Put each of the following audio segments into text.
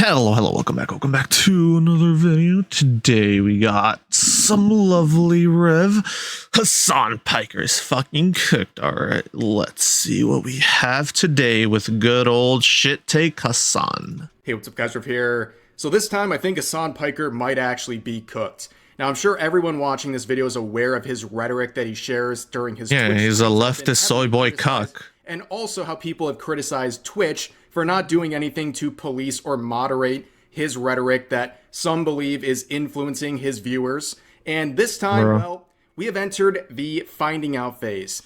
Hello, welcome back to another video. Today we got some lovely Rev. Hasan Piker is fucking cooked. Alright, let's see what we have today with good old shit take Hassan. Hey, what's up guys, Rev here. So this time I think Hasan Piker might actually be cooked. Now I'm sure everyone watching this video is aware of his rhetoric that he shares during his Twitch he's a leftist soy boy cuck. And also how people have criticized Twitch for not doing anything to police or moderate his rhetoric that some believe is influencing his viewers. And this time, well, we have entered the finding out phase.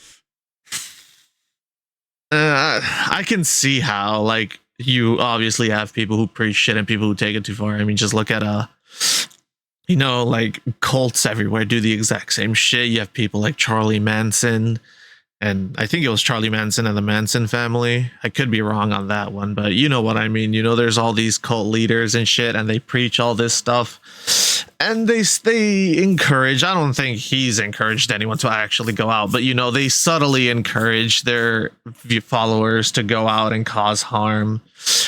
I can see how, like, you obviously have people who preach shit and people who take it too far. I mean, just look at, you know, like, cults everywhere do the exact same shit. You have people like Charlie Manson. And I think it was Charlie Manson and the Manson family. I could be wrong on that one, but you know what I mean. You know, there's all these cult leaders and shit, and they preach all this stuff. And they encourage, I don't think he's encouraged anyone to actually go out, but, you know, they subtly encourage their followers to go out and cause harm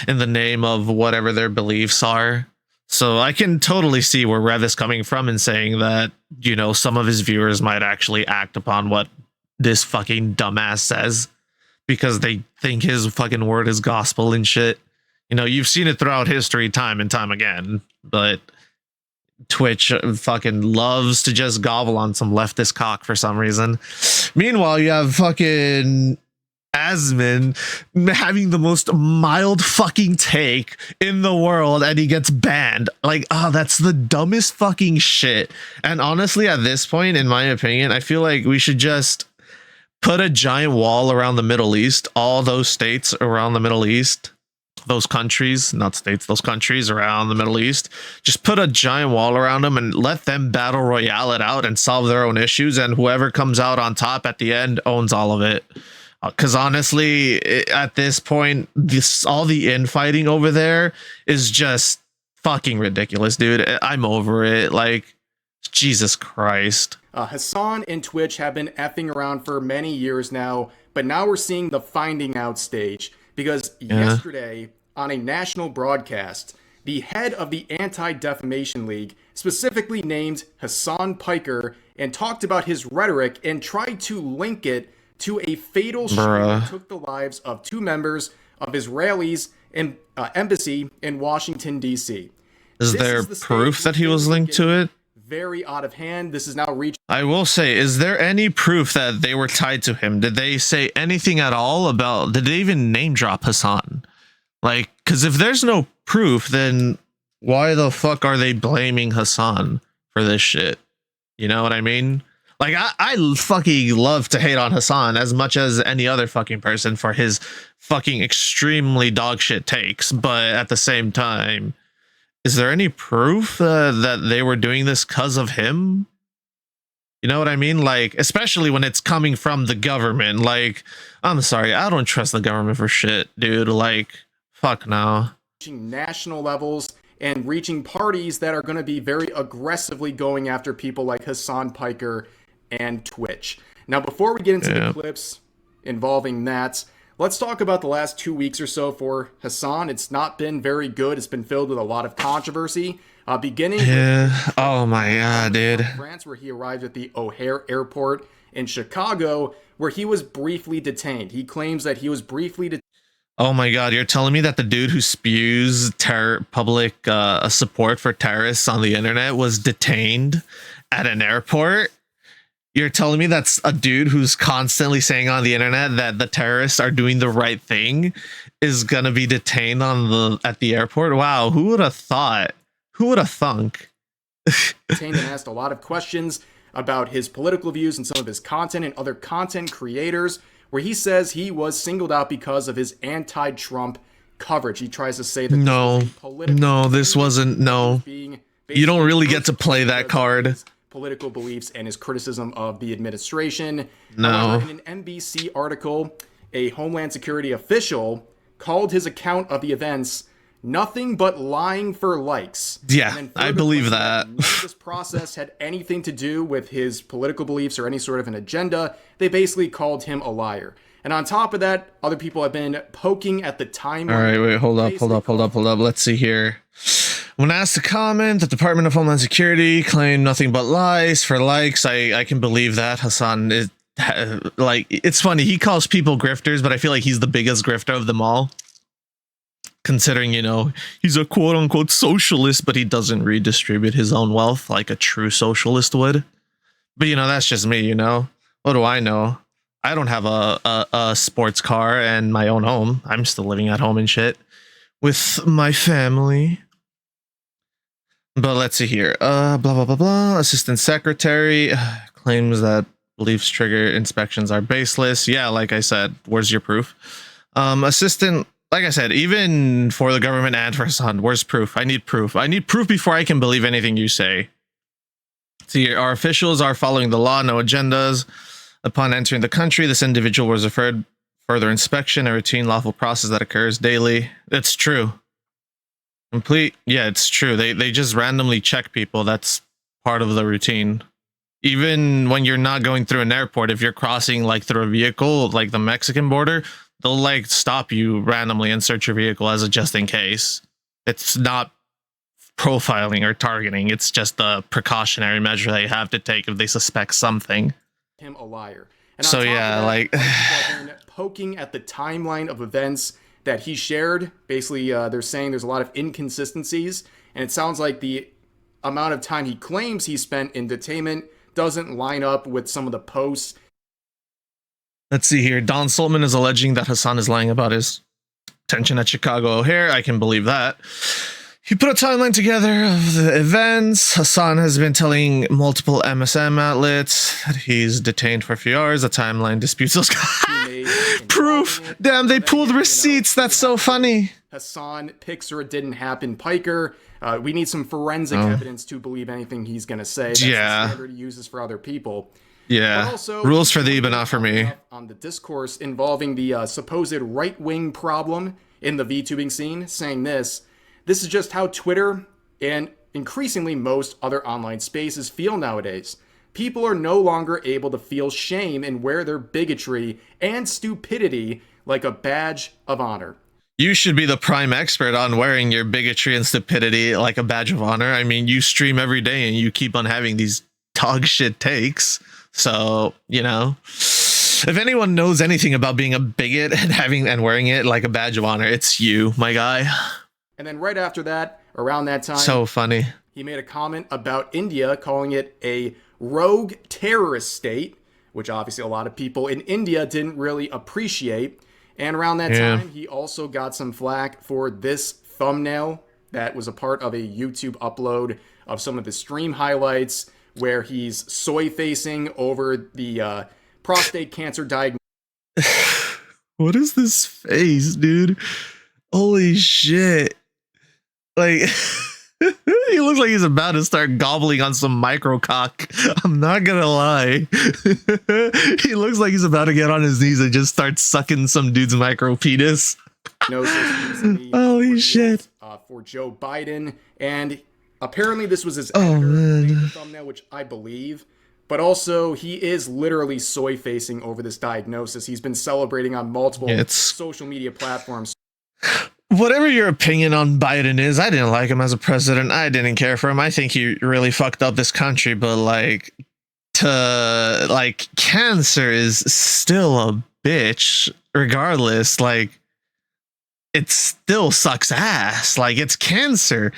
in the name of whatever their beliefs are. So I can totally see where Rev is coming from and saying that, you know, some of his viewers might actually act upon what this fucking dumbass says because they think his fucking word is gospel and shit. You know, you've seen it throughout history time and time again, but Twitch fucking loves to just gobble on some leftist cock for some reason. Meanwhile, you have fucking Asmon having the most mild fucking take in the world and he gets banned. Like, oh, that's the dumbest fucking shit. And honestly, at this point, in my opinion, I feel like we should just put a giant wall around the Middle East, all those states around the Middle East, those countries, not states, those countries around the Middle East, just put a giant wall around them and let them battle royale it out and solve their own issues. And whoever comes out on top at the end owns all of it. Because honestly, at this point, all the infighting over there is just fucking ridiculous, dude. I'm over it. Like, Jesus Christ. Hassan and Twitch have been effing around for many years now, but now we're seeing the finding out stage because yesterday on a national broadcast, the head of the Anti-Defamation League specifically named Hasan Piker and talked about his rhetoric and tried to link it to a fatal shooting that took the lives of 2 members of Israel's embassy in Washington, D.C. Is there proof that he was linked to it? Very out of hand. This is now reached. I will say, is there any proof that they were tied to him? Did they say anything at all about, did they even name drop Hassan? Like, because if there's no proof, then why the fuck are they blaming Hassan for this shit? You know what I mean? Like, I fucking love to hate on Hassan as much as any other fucking person for his fucking extremely dog shit takes, but at the same time, is there any proof that they were doing this because of him? You know what I mean? Like, especially when it's coming from the government. Like, I'm sorry, I don't trust the government for shit, dude. Like, fuck no. Reaching national levels and reaching parties that are going to be very aggressively going after people like Hasan Piker and Twitch. Now, before we get into the clips involving that, let's talk about the last 2 weeks or so for Hassan. It's not been very good. It's been filled with a lot of controversy. Beginning with oh my god, dude. France, where he arrived at the O'Hare Airport in Chicago, where he was briefly detained. He claims that he was briefly detained. Oh my god, you're telling me that the dude who spews public support for terrorists on the internet was detained at an airport? You're telling me that's a dude who's constantly saying on the internet that the terrorists are doing the right thing is gonna be detained at the airport? Wow, who would have thought? Who would have thunk? Detained and asked a lot of questions about his political views and some of his content and other content creators, where he says he was singled out because of his anti-Trump coverage. He tries to say that this wasn't. You don't really get to play that card. Political beliefs and his criticism of the administration. No. However, in an NBC article, a Homeland Security official called his account of the events nothing but lying for likes. Yeah, I believe that. None of this process had anything to do with his political beliefs or any sort of an agenda. They basically called him a liar. And on top of that, other people have been poking at the timeline. All right, wait, hold up. Let's see here. When asked to comment, the Department of Homeland Security claimed nothing but lies for likes. I can believe that. Hassan is like, it's funny. He calls people grifters, but I feel like he's the biggest grifter of them all. Considering, you know, he's a quote unquote socialist, but he doesn't redistribute his own wealth like a true socialist would. But, you know, that's just me, you know. What do I know? I don't have a sports car and my own home. I'm still living at home and shit with my family. But let's see here. Blah, blah, blah, blah. Assistant Secretary claims that beliefs trigger inspections are baseless. Yeah, like I said, where's your proof? Assistant, like I said, even for the government and for Hassan, where's proof? I need proof. I need proof before I can believe anything you say. See, our officials are following the law, no agendas. Upon entering the country, this individual was referred further inspection, a routine lawful process that occurs daily. It's true. Yeah, it's true. They just randomly check people. That's part of the routine. Even when you're not going through an airport, if you're crossing like through a vehicle, like the Mexican border, they'll like stop you randomly and search your vehicle as a just in case. It's not profiling or targeting. It's just a precautionary measure they have to take if they suspect something. Him a liar. And so yeah, that, like poking at the timeline of events that he shared. Basically, they're saying there's a lot of inconsistencies, and it sounds like the amount of time he claims he spent in detainment doesn't line up with some of the posts. Let's see here. Don Solomon is alleging that Hassan is lying about his detention at Chicago O'Hare. I can believe that. He put a timeline together of the events. Hassan has been telling multiple MSM outlets that he's detained for a few hours. The timeline disputes those proof. Damn, they pulled receipts. That's so funny. Hasan Piker didn't happen. Piker. We need some forensic evidence to believe anything he's going to say. That's the standard he uses for other people. Yeah. But also, rules for thee, but not for me. On the discourse involving the supposed right-wing problem in the VTubing scene, saying this is just how Twitter and increasingly most other online spaces feel nowadays. People are no longer able to feel shame and wear their bigotry and stupidity like a badge of honor. You should be the prime expert on wearing your bigotry and stupidity like a badge of honor. I mean, you stream every day and you keep on having these dog shit takes. So, you know, if anyone knows anything about being a bigot and wearing it like a badge of honor, it's you, my guy. And then right after that, around that time, so funny, he made a comment about India, calling it a rogue terrorist state, which obviously a lot of people in India didn't really appreciate. And around that time, he also got some flack for this thumbnail that was a part of a YouTube upload of some of the stream highlights where he's soy-facing over the prostate cancer diagnosis. What is this face, dude? Holy shit. Like, he looks like he's about to start gobbling on some micro cock. I'm not gonna lie. He looks like he's about to get on his knees and just start sucking some dude's micro penis. Holy shit. For Joe Biden. And apparently this was his editor thumbnail, which I believe. But also, he is literally soy-facing over this diagnosis. He's been celebrating on multiple social media platforms. Whatever your opinion on Biden is, I didn't like him as a president. I didn't care for him. I think he really fucked up this country, but cancer is still a bitch regardless. Like, it still sucks ass. Like, it's cancer,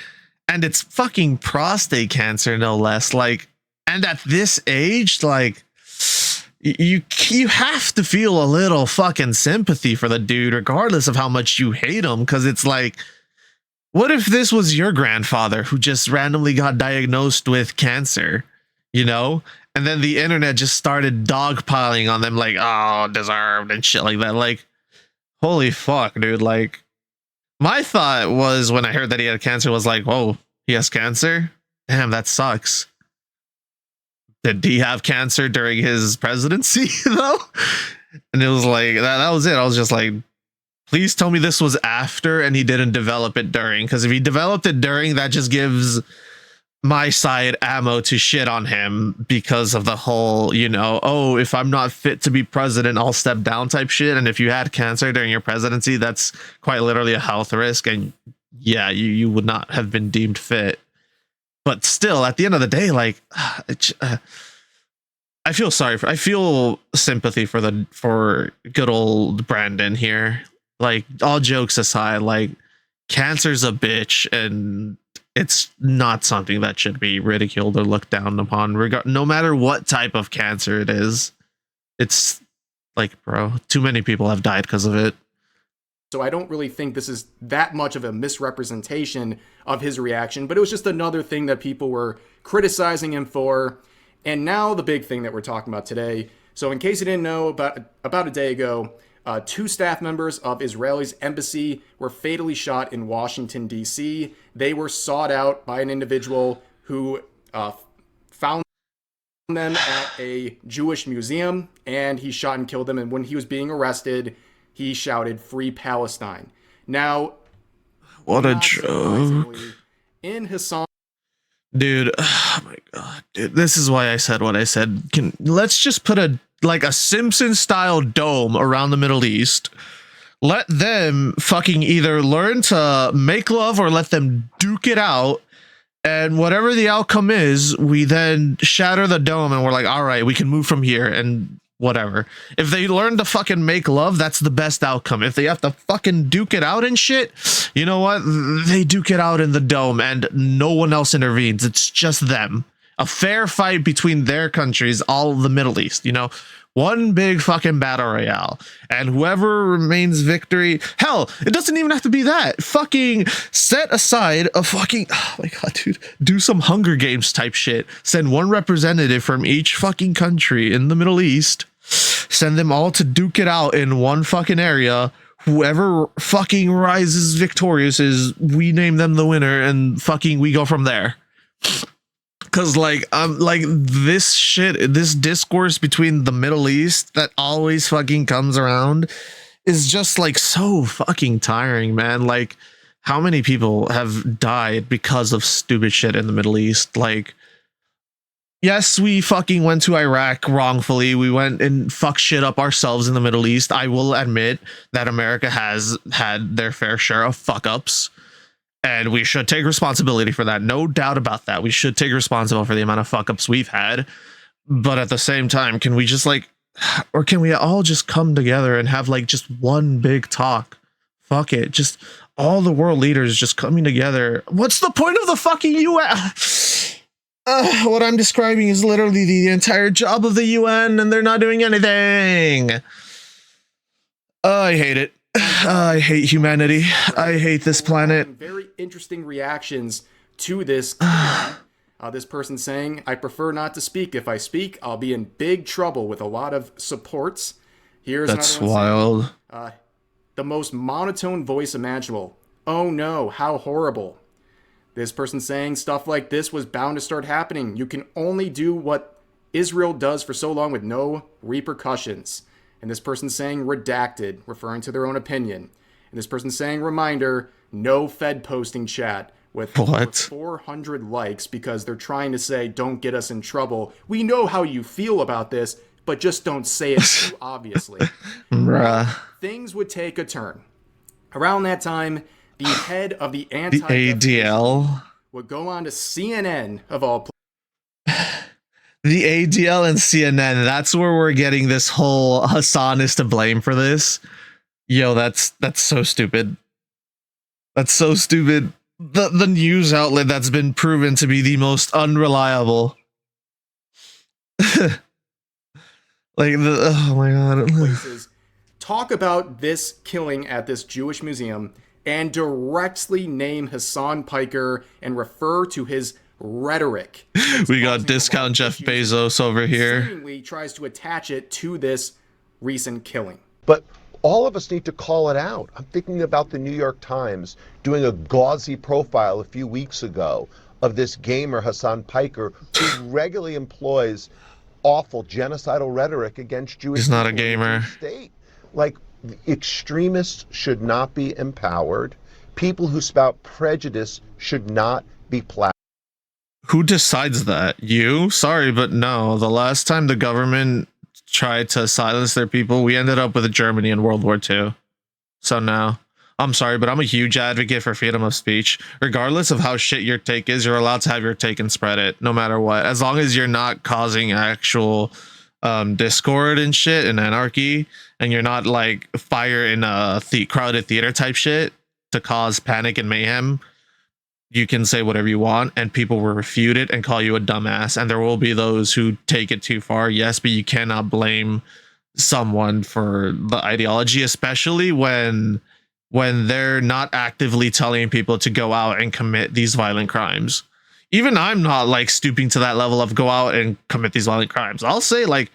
and it's fucking prostate cancer, no less. Like, and at this age, like, you have to feel a little fucking sympathy for the dude, regardless of how much you hate him. Because it's like, what if this was your grandfather who just randomly got diagnosed with cancer, you know? And then the internet just started dogpiling on them like, oh, deserved and shit like that. Like, holy fuck, dude. Like, my thought was when I heard that he had cancer was like, whoa, he has cancer? Damn, that sucks. Did he have cancer during his presidency, though? And it was like, that was it. I was just like, please tell me this was after and he didn't develop it during. Because if he developed it during, that just gives my side ammo to shit on him because of the whole, oh, if I'm not fit to be president, I'll step down type shit. And if you had cancer during your presidency, that's quite literally a health risk. And yeah, you would not have been deemed fit. But still, at the end of the day, like, I feel I feel sympathy for good old Brandon here. Like, all jokes aside, like, cancer's a bitch, and it's not something that should be ridiculed or looked down upon, no matter what type of cancer it is. It's like, bro, too many people have died because of it. So I don't really think this is that much of a misrepresentation of his reaction, but it was just another thing that people were criticizing him for. And now the big thing that we're talking about today. So in case you didn't know, about a day ago, 2 staff members of Israel's embassy were fatally shot in Washington, D.C. They were sought out by an individual who found them at a Jewish museum, and he shot and killed them. And when he was being arrested, he shouted, "Free Palestine." Now, what a joke. In Hassan... Dude, oh my god, dude, this is why I said what I said. Let's just put a Simpson style dome around the Middle East. Let them fucking either learn to make love or let them duke it out. And whatever the outcome is, we then shatter the dome and we're like, all right, we can move from here and whatever. If they learn to fucking make love, that's the best outcome. If they have to fucking duke it out and shit, you know what? They duke it out in the dome and no one else intervenes. It's just them. A fair fight between their countries, all the Middle East, one big fucking battle royale, and whoever remains victory. Hell, it doesn't even have to be that. Fucking set aside a fucking, oh my god, dude, do some Hunger Games type shit. Send one representative from each fucking country in the Middle East. Send them all to duke it out in one fucking area. Whoever fucking rises victorious we name them the winner, and fucking we go from there. Cause this shit, this discourse between the Middle East that always fucking comes around is just like so fucking tiring, man. Like, how many people have died because of stupid shit in the Middle East? Like, yes, we fucking went to Iraq wrongfully. We went and fucked shit up ourselves in the Middle East. I will admit that America has had their fair share of fuck ups. And we should take responsibility for that. No doubt about that. We should take responsibility for the amount of fuck ups we've had. But at the same time, can we just or can we all just come together and have just one big talk? Fuck it. Just all the world leaders just coming together. What's the point of the fucking UN? What I'm describing is literally the entire job of the UN, and they're not doing anything. I hate it. I hate humanity. I hate this planet. Very interesting reactions to this. This person saying, "I prefer not to speak. If I speak, I'll be in big trouble," with a lot of supports. Here's that's another one wild. saying, "The most monotone voice imaginable. Oh no, how horrible." This person saying, "Stuff like this was bound to start happening. You can only do what Israel does for so long with no repercussions." And this person saying redacted, referring to their own opinion. And this person saying reminder, no Fed posting chat with over 400 likes because they're trying to say don't get us in trouble. We know how you feel about this, but just don't say it too obviously. Bruh. Things would take a turn. Around that time, the head of the ADL would go on to CNN of all places. The ADL and CNN, that's where we're getting this whole Hassan is to blame for this. Yo, that's so stupid. That's so stupid. The news outlet that's been proven to be the most unreliable. Oh my god. Places talk about this killing at this Jewish museum and directly name Hasan Piker and refer to his rhetoric. We got discount Jeff Bezos over here. Seemingly tries to attach it to this recent killing. But all of us need to call it out. I'm thinking about the New York Times doing a gauzy profile a few weeks ago of this gamer Hasan Piker who regularly employs awful genocidal rhetoric against Jewish He's not a people in gamer. the state. Like, extremists should not be empowered. People who spout prejudice should not be plowed. Who decides that? You? Sorry, but no. The last time the government tried to silence their people, we ended up with Germany in World War II. So no. I'm sorry, but I'm a huge advocate for freedom of speech. Regardless of how shit your take is, you're allowed to have your take and spread it, no matter what. As long as you're not causing actual discord and shit and anarchy, and you're not like fire in a crowded theater type shit to cause panic and mayhem, you can say whatever you want and people will refute it and call you a dumbass. And there will be those who take it too far, yes, but you cannot blame someone for the ideology, especially when they're not actively telling people to go out and commit these violent crimes. Even I'm not like stooping to that level of go out and commit these violent crimes. I'll say like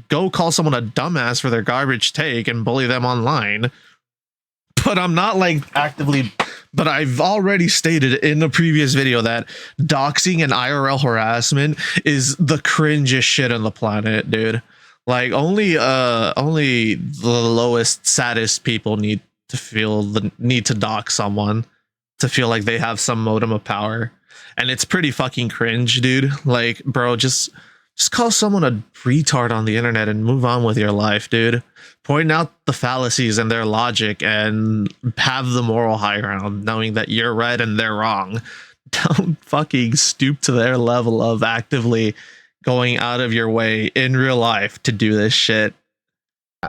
go call someone a dumbass for their garbage take and bully them online. But I'm not like actively. But I've already stated in a previous video that doxing and IRL harassment is the cringiest shit on the planet, dude. Like only the lowest, saddest people need to feel the need to dox someone to feel like they have some modicum of power. And it's pretty fucking cringe, dude. Like, bro, just call someone a retard on the internet and move on with your life, dude. Point out the fallacies and their logic and have the moral high ground, knowing that you're right and they're wrong. Don't fucking stoop to their level of actively going out of your way in real life to do this shit.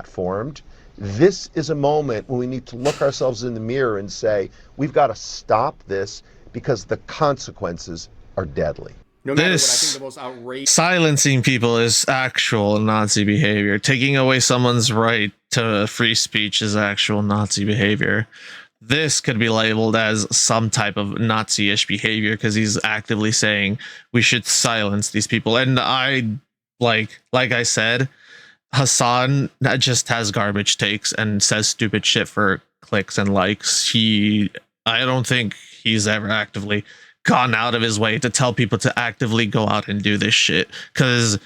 Formed. This is a moment when we need to look ourselves in the mirror and say, we've got to stop this because the consequences are deadly. No matter what, I think the most outrageous silencing people is actual Nazi behavior. Taking away someone's right to free speech is actual Nazi behavior. This could be labeled as some type of Nazi-ish behavior because he's actively saying we should silence these people. And I like I said, Hassan just has garbage takes and says stupid shit for clicks and likes. I don't think he's ever actively gone out of his way to tell people to actively go out and do this shit, because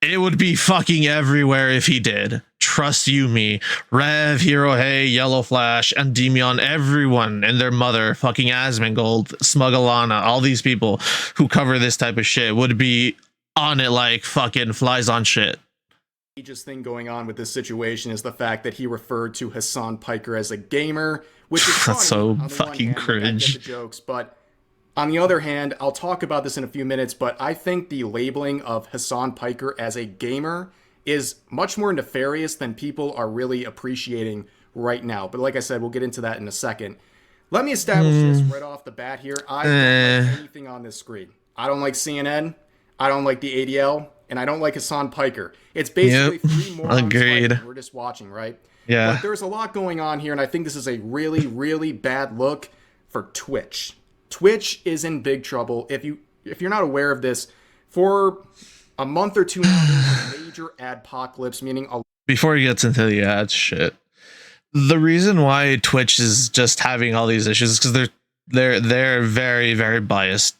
it would be fucking everywhere if he did. Trust you me. Rev, Hero Hey, Yellow Flash, and Demion, everyone and their mother, fucking Asmongold, Smugglana, all these people who cover this type of shit would be on it like fucking flies on shit. The egregious thing going on with this situation is the fact that he referred to Hasan Piker as a gamer, which is funny. That's so fucking cringe. I get the jokes, but on the other hand, I'll talk about this in a few minutes, but I think the labeling of Hasan Piker as a gamer is much more nefarious than people are really appreciating right now. But like I said, we'll get into that in a second. Let me establish this right off the bat here. I don't like anything on this screen. I don't like CNN, I don't like the ADL, and I don't like Hasan Piker. It's basically three morons agreed. we're just watching, right? Yeah. But there's a lot going on here, and I think this is a really, really bad look for Twitch. Twitch is in big trouble. If you're not aware of this, for a month or two now, there's a major adpocalypse, meaning before he gets into the ads shit, the reason why Twitch is just having all these issues is because they're very, very biased.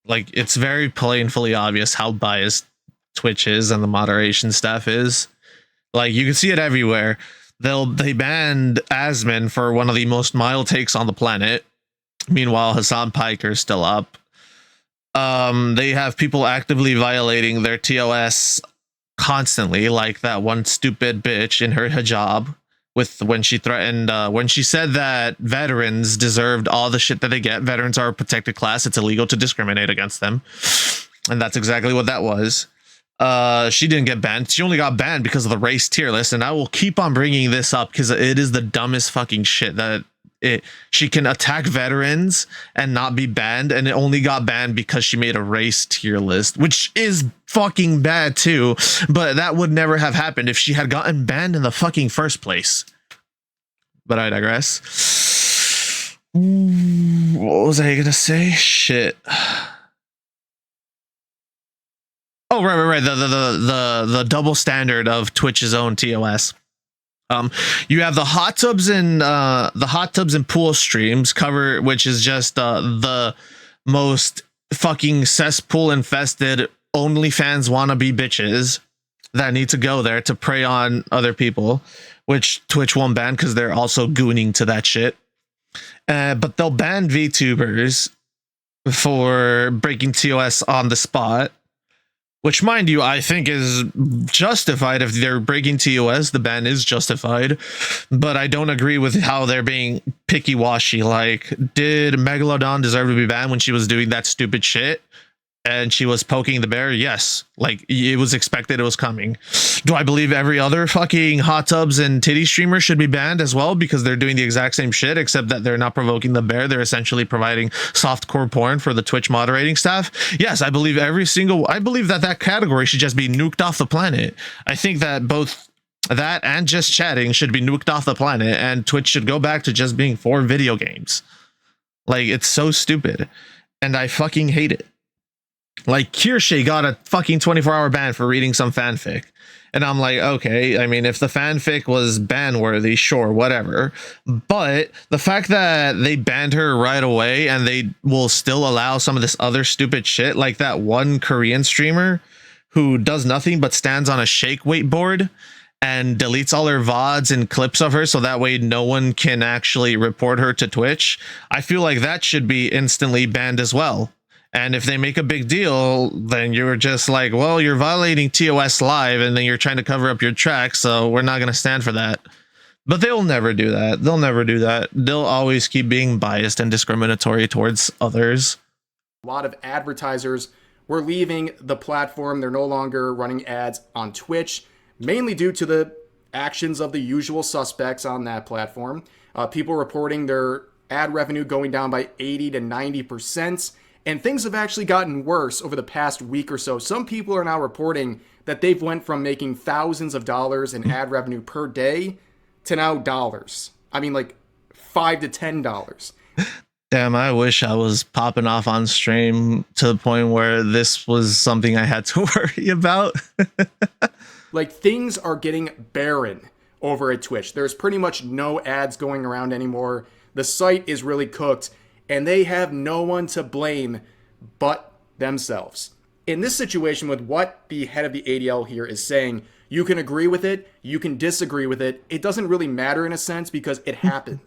Like, it's very painfully obvious how biased Twitch is and the moderation staff is. Like, you can see it everywhere. They banned Asmon for one of the most mild takes on the planet. Meanwhile, Hasan Piker is still up. They have people actively violating their TOS constantly, like that one stupid bitch in her hijab when she threatened, when she said that veterans deserved all the shit that they get. Veterans are a protected class. It's illegal to discriminate against them. And that's exactly what that was. She didn't get banned. She only got banned because of the race tier list. And I will keep on bringing this up because it is the dumbest fucking shit that she can attack veterans and not be banned, and it only got banned because she made a race tier list, which is fucking bad too, but that would never have happened if she had gotten banned in the fucking first place. But I digress. What was I gonna say? Shit. Oh, right. The double standard of Twitch's own TOS. You have the hot tubs and pool streams cover, which is just the most fucking cesspool infested OnlyFans wannabe bitches that need to go there to prey on other people, which Twitch won't ban because they're also gooning to that shit. But they'll ban VTubers for breaking TOS on the spot, which, mind you, I think is justified. If they're breaking TOS, the ban is justified. But I don't agree with how they're being picky-washy. Like, did Megalodon deserve to be banned when she was doing that stupid shit? And she was poking the bear? Yes. Like, it was expected, it was coming. Do I believe every other fucking hot tubs and titty streamer should be banned as well because they're doing the exact same shit, except that they're not provoking the bear? They're essentially providing softcore porn for the Twitch moderating staff. Yes, I believe I believe that category should just be nuked off the planet. I think that both that and just chatting should be nuked off the planet, and Twitch should go back to just being for video games. Like, it's so stupid, and I fucking hate it. Like, Kirsche got a fucking 24-hour ban for reading some fanfic. And I'm like, okay, I mean, if the fanfic was ban-worthy, sure, whatever. But the fact that they banned her right away and they will still allow some of this other stupid shit, like that one Korean streamer who does nothing but stands on a shake weight board and deletes all her VODs and clips of her so that way no one can actually report her to Twitch, I feel like that should be instantly banned as well. And if they make a big deal, then you're just like, well, you're violating TOS live and then you're trying to cover up your tracks, so we're not going to stand for that. But they'll never do that. They'll never do that. They'll always keep being biased and discriminatory towards others. A lot of advertisers were leaving the platform. They're no longer running ads on Twitch, mainly due to the actions of the usual suspects on that platform. People reporting their ad revenue going down by 80 to 90%. And things have actually gotten worse over the past week or so. Some people are now reporting that they've went from making thousands of dollars in ad revenue per day to now dollars. I mean, like $5 to $10. Damn, I wish I was popping off on stream to the point where this was something I had to worry about. Like, things are getting barren over at Twitch. There's pretty much no ads going around anymore. The site is really cooked. And they have no one to blame but themselves. In this situation, with what the head of the ADL here is saying, you can agree with it, you can disagree with it. It doesn't really matter in a sense because it happened.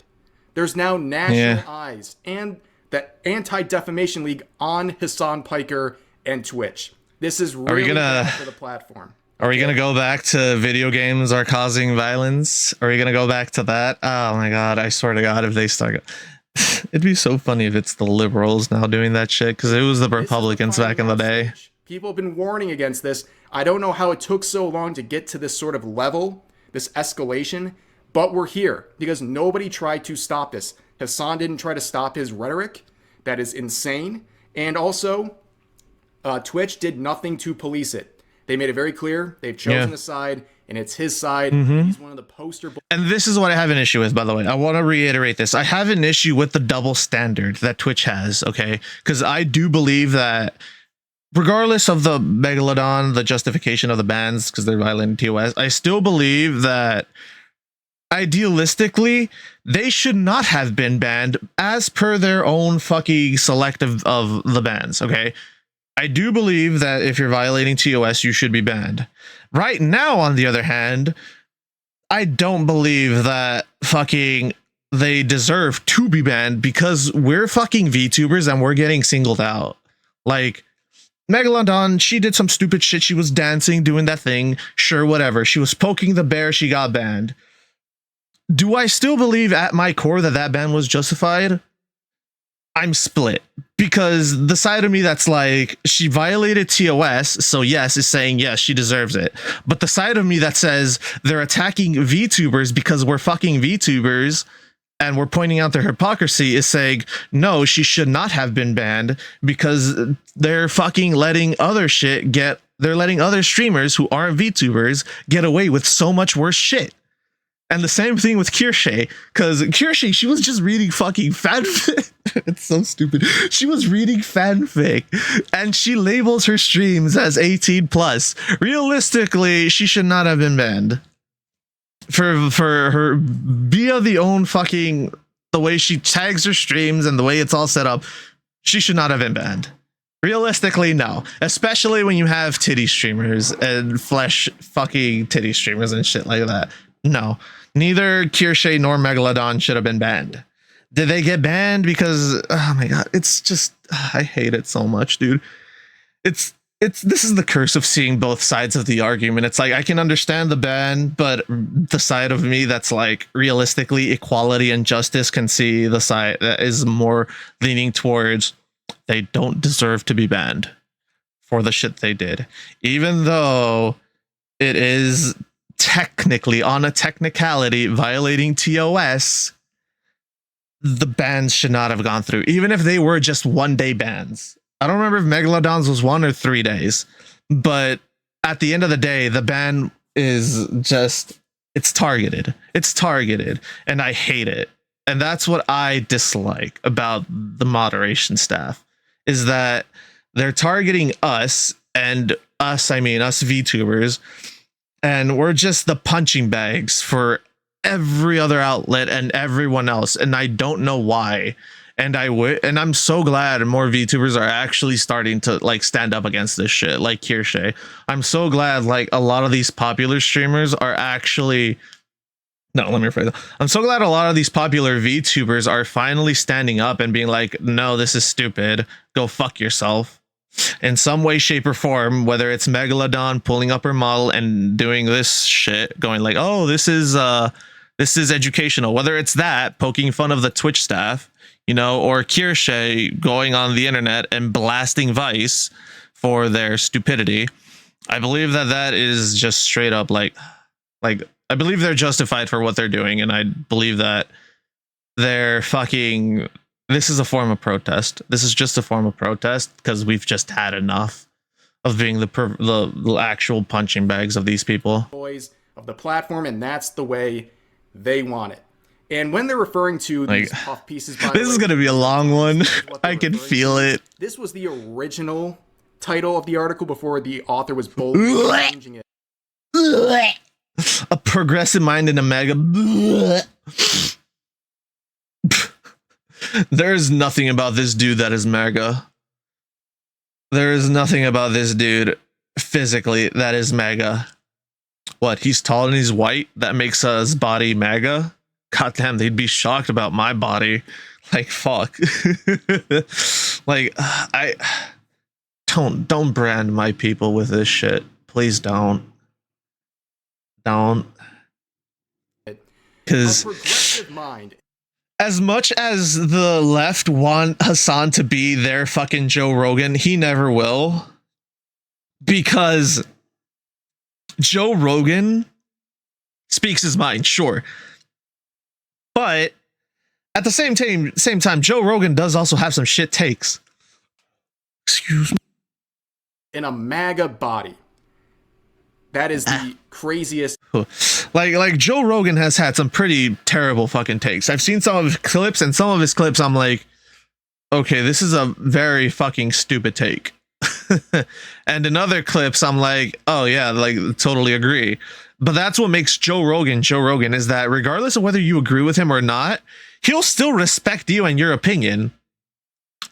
There's now national eyes and the Anti-Defamation League on Hasan Piker and Twitch. This is really bad for the platform. Are we going to go back to video games are causing violence? Are we going to go back to that? Oh my God, I swear to God, if they start... It'd be so funny if it's the liberals now doing that shit, because it was the Republicans back in the day. People have been warning against this. I don't know how it took so long to get to this sort of level, this escalation, but we're here because nobody tried to stop this. Hassan didn't try to stop his rhetoric. That is insane. And also, Twitch did nothing to police it. They made it very clear. They've chosen a side, and it's his side. He's one of the poster boys. And this is what I have an issue with, by the way. I want to reiterate this. I have an issue with the double standard that Twitch has, okay? Because I do believe that regardless of the Megalodon, the justification of the bans, because they're violating TOS, I still believe that idealistically, they should not have been banned as per their own fucking selective of the bans, okay? I do believe that if you're violating TOS, you should be banned. Right now, on the other hand, I don't believe that fucking they deserve to be banned because we're fucking VTubers and we're getting singled out. Like, Megalodon, she did some stupid shit. She was dancing, doing that thing. Sure, whatever. She was poking the bear. She got banned. Do I still believe at my core that that ban was justified? I'm split, because the side of me that's like, she violated TOS, so yes, is saying yes, she deserves it. But the side of me that says they're attacking VTubers because we're fucking VTubers and we're pointing out their hypocrisy is saying, no, she should not have been banned because they're fucking letting other shit get, they're letting other streamers who aren't VTubers get away with so much worse shit. And the same thing with Kirsche, because Kirsche, she was just reading fucking fanfic. It's so stupid. She was reading fanfic, and she labels her streams as 18 plus. Realistically, she should not have been banned for her via the own fucking the way she tags her streams and the way it's all set up. She should not have been banned. Realistically, no. Especially when you have titty streamers and flesh fucking titty streamers and shit like that. No, neither Kirsche nor Megalodon should have been banned. Did they get banned because, oh my god, it's just, I hate it so much, dude. This is the curse of seeing both sides of the argument. It's like I can understand the ban, but the side of me that's like realistically equality and justice can see the side that is more leaning towards they don't deserve to be banned for the shit they did, even though it is technically, on a technicality, violating TOS. The bans should not have gone through, even if they were just 1-day bans. I don't remember if Megalodons was 1 or 3 days, but at the end of the day, the ban is just, it's targeted. It's targeted, and I hate it. And that's what I dislike about the moderation staff, is that they're targeting us, and us, I mean us VTubers, and we're just the punching bags for every other outlet and everyone else, and I don't know why. And I'm so glad more VTubers are actually starting to like stand up against this shit, like Kirsche. I'm so glad like a lot of these popular streamers are actually, no, let me rephrase that. I'm so glad a lot of these popular VTubers are finally standing up and being like, no, this is stupid, go fuck yourself, in some way, shape, or form. Whether it's Megalodon pulling up her model and doing this shit, going like, oh, this is educational, whether it's that, poking fun of the Twitch staff, you know, or Kirsche going on the internet and blasting Vice for their stupidity. I believe that is just straight up like I believe they're justified for what they're doing, and I believe that they're fucking, this is a form of protest. This is just a form of protest because we've just had enough of being the actual punching bags of these people. Boys of the platform, and that's the way they want it. And when they're referring to these puff pieces, by this is going to be a long one. I can feel it. This was the original title of the article before the author was boldly changing it. A progressive mind in a mega. There is nothing about this dude that is mega. There is nothing about this dude physically that is mega. What? He's tall and he's white. That makes his body mega. Goddamn, they'd be shocked about my body. Like, fuck. Like, I don't brand my people with this shit. Please don't. Because progressive mind. As much as the left want Hassan to be their fucking Joe Rogan, he never will. Because Joe Rogan speaks his mind, sure. But at the same time, Joe Rogan does also have some shit takes. Excuse me. In a MAGA body. That is the craziest. Like Joe Rogan has had some pretty terrible fucking takes. I've seen some of his clips, and some of his clips I'm like, okay, this is a very fucking stupid take. And in other clips I'm like, oh yeah, like totally agree. But that's what makes Joe Rogan, is that regardless of whether you agree with him or not, he'll still respect you and your opinion.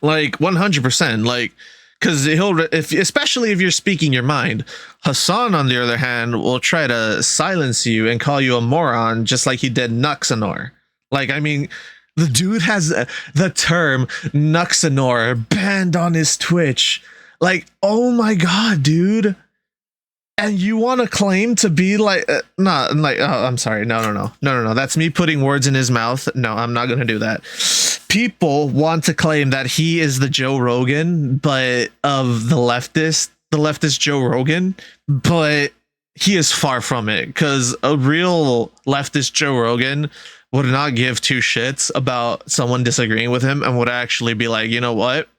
Like 100%. Like, because especially if you're speaking your mind. Hassan, on the other hand, will try to silence you and call you a moron, just like he did Nuxanor. Like, I mean, the dude has the term Nuxanor banned on his Twitch. Like, oh my god, dude. And you want to claim to be like, I'm sorry. No. That's me putting words in his mouth. No, I'm not going to do that. People want to claim that he is the Joe Rogan, but of the leftist Joe Rogan, but he is far from it, because a real leftist Joe Rogan would not give two shits about someone disagreeing with him and would actually be like, you know what?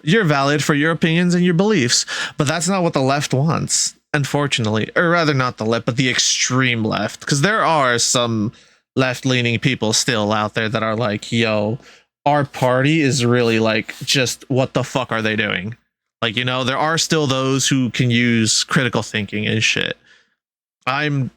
You're valid for your opinions and your beliefs, but that's not what the left wants. Unfortunately, or rather not the left, but the extreme left, because there are some left-leaning people still out there that are like, yo, our party is really like, just what the fuck are they doing? Like, you know, there are still those who can use critical thinking and shit. I'm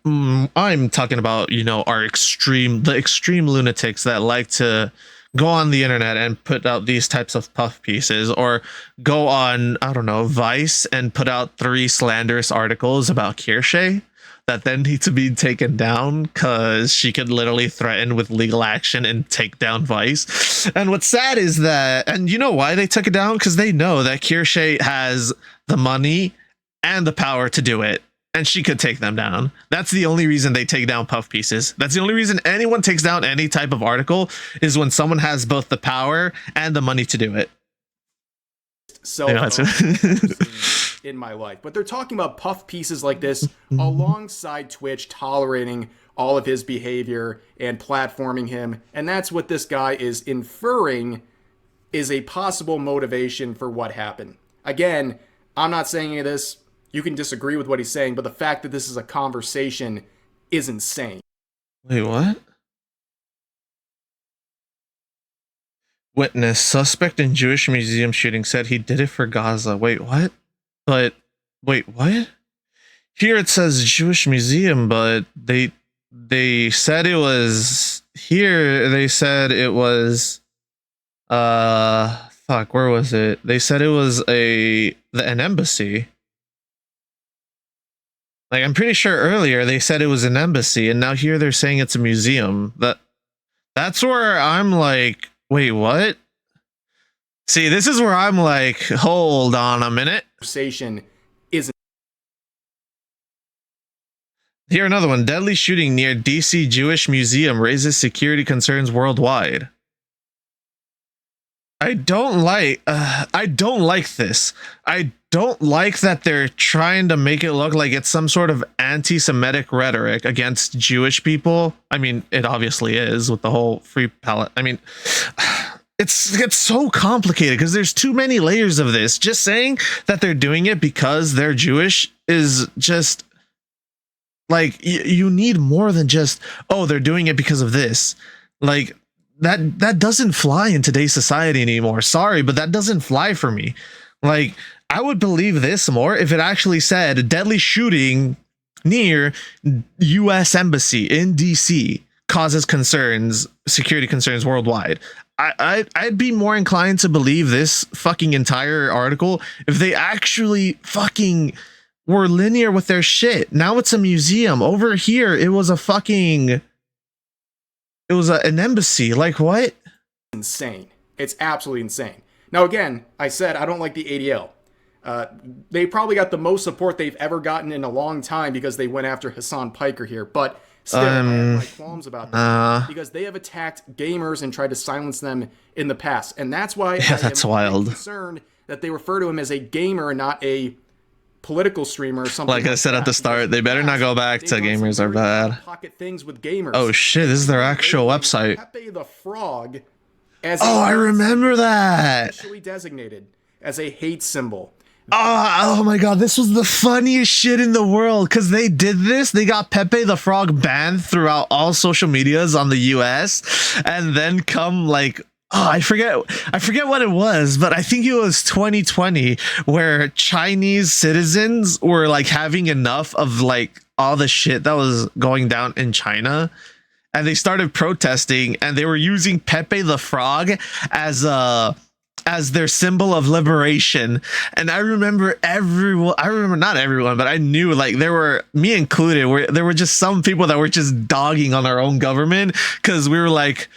talking about, you know, the extreme lunatics that like to go on the internet and put out these types of puff pieces, or go on, I don't know, Vice and put out 3 slanderous articles about Kirsche. that then need to be taken down because she could literally threaten with legal action and take down Vice. And what's sad is that, and you know why they took it down? Because they know that Kirsche has the money and the power to do it, and she could take them down. That's the only reason they take down puff pieces. That's the only reason anyone takes down any type of article, is when someone has both the power and the money to do it. So in my life, but they're talking about puff pieces like this alongside Twitch tolerating all of his behavior and platforming him, and that's what this guy is inferring is a possible motivation for what happened. Again, I'm not saying any of this. You can disagree with what he's saying, but the fact that this is a conversation is insane. Wait, what? Witness, suspect in Jewish museum shooting said he did it for Gaza. Wait, what? But, wait, what? Here it says Jewish museum, but they said it was, here they said it was, fuck, where was it? They said it was an embassy. Like, I'm pretty sure earlier they said it was an embassy, and now here they're saying it's a museum. That's where I'm like, wait, what? See, this is where I'm like, hold on a minute. Conversation isn't. Here, another one. Deadly shooting near DC Jewish Museum raises security concerns worldwide. I don't like this. I don't like that they're trying to make it look like it's some sort of anti-Semitic rhetoric against Jewish people. I mean, it obviously is with the whole free palette. I mean, it's so complicated because there's too many layers of this. Just saying that they're doing it because they're Jewish is just like, you need more than just, oh, they're doing it because of this. Like, that doesn't fly in today's society anymore. Sorry, but that doesn't fly for me. Like, I would believe this more if it actually said deadly shooting near US embassy in DC causes concerns, security concerns worldwide. I'd be more inclined to believe this fucking entire article if they actually fucking were linear with their shit. Now it's a museum. Over here, it was an embassy. Like, what? Insane. It's absolutely insane. Now, again, I said I don't like the ADL. They probably got the most support they've ever gotten in a long time because they went after Hasan Piker here. But still, I have my qualms about that because they have attacked gamers and tried to silence them in the past. And that's why that's wild. Concerned that they refer to him as a gamer and not a political streamer or something. Like I said at the start, they better not go back to gamers are bad. Pocket things with gamers. Oh shit, this is their actual website. Pepe the Frog as I remember that. Officially designated as a hate symbol. Oh my god, this was the funniest shit in the world because they did this. They got Pepe the Frog banned throughout all social medias on the US, and then come like, I forget what it was, but I think it was 2020 where Chinese citizens were like having enough of like all the shit that was going down in China, and they started protesting, and they were using Pepe the Frog as their symbol of liberation. And I remember not everyone, but I knew, like, there were, me included, where there were just some people that were just dogging on our own government because we were like,